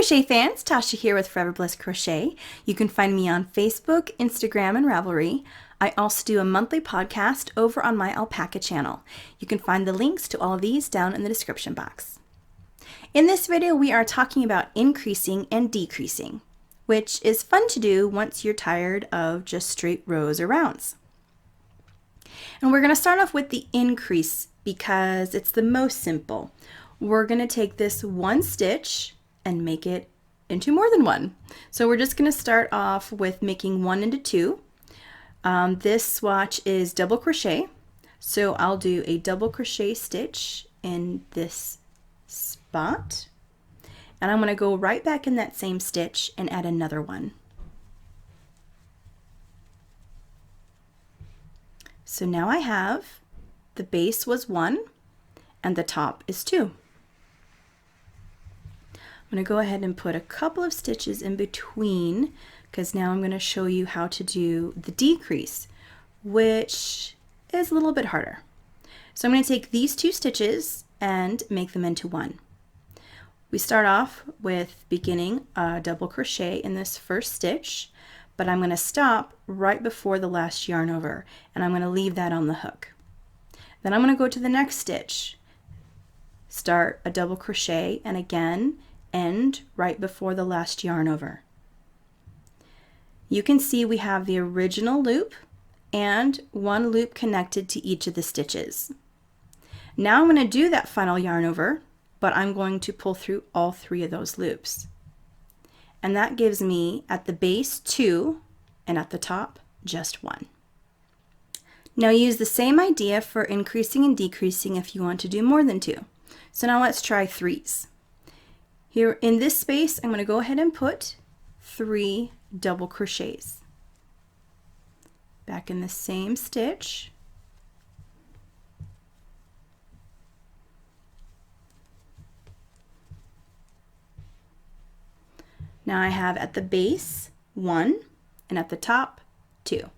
crochet fans, Tasha here with Forever Bliss Crochet. You can find me on Facebook, Instagram, and Ravelry. I also do a monthly podcast over on my ALPACA channel. You can find the links to all of these down in the description box. In this video, we are talking about increasing and decreasing, which is fun to do once you're tired of just straight rows or rounds. And we're going to start off with the increase because it's the most simple. We're going to take this one stitch and make it into more than one. So we're just going to start off with making one into two. This swatch is double crochet, so I'll do a double crochet stitch in this spot, and I'm going to go right back in that same stitch and add another one. So now I have the base was 1 and the top is 2. I'm going to go ahead and put a couple of stitches in between because now I'm going to show you how to do the decrease, which is a little bit harder. So I'm going to take these 2 stitches and make them into one. We start off with beginning a double crochet in this first stitch, but I'm going to stop right before the last yarn over, and I'm going to leave that on the hook. Then I'm going to go to the next stitch, start a double crochet, and again end right before the last yarn over. You can see we have the original loop and one loop connected to each of the stitches. Now I'm going to do that final yarn over, but I'm going to pull through all 3 of those loops. And that gives me at the base 2 and at the top just 1. Now use the same idea for increasing and decreasing if you want to do more than 2. So now let's try 3s. Here in this space, I'm going to go ahead and put 3 double crochets. Back in the same stitch. Now I have at the base 1 and at the top 2.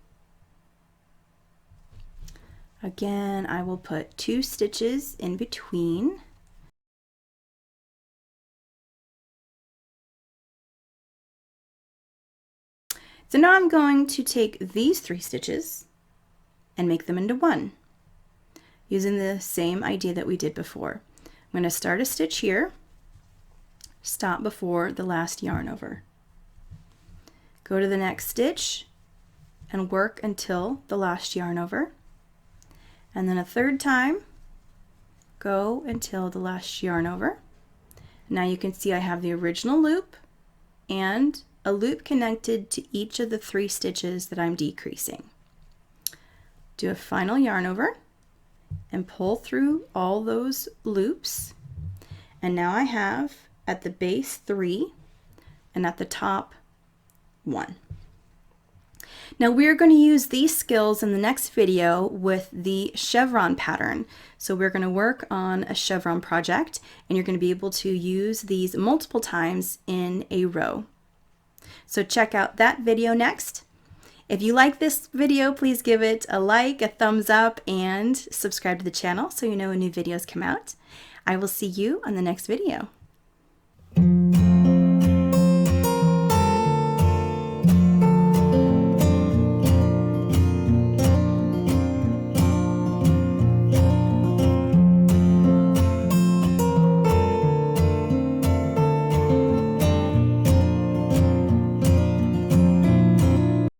Again, I will put 2 stitches in between. So now I'm going to take these 3 stitches and make them into one, using the same idea that we did before. I'm going to start a stitch here, stop before the last yarn over. Go to the next stitch and work until the last yarn over. And then a third time, go until the last yarn over. Now you can see I have the original loop and a loop connected to each of the 3 stitches that I'm decreasing. Do a final yarn over and pull through all those loops. And now I have at the base 3 and at the top 1. Now we're going to use these skills in the next video with the chevron pattern. So we're going to work on a chevron project, and you're going to be able to use these multiple times in a row. So check out that video next. If you like this video, please give it a like, a thumbs up, and subscribe to the channel so you know when new videos come out. I will see you on the next video.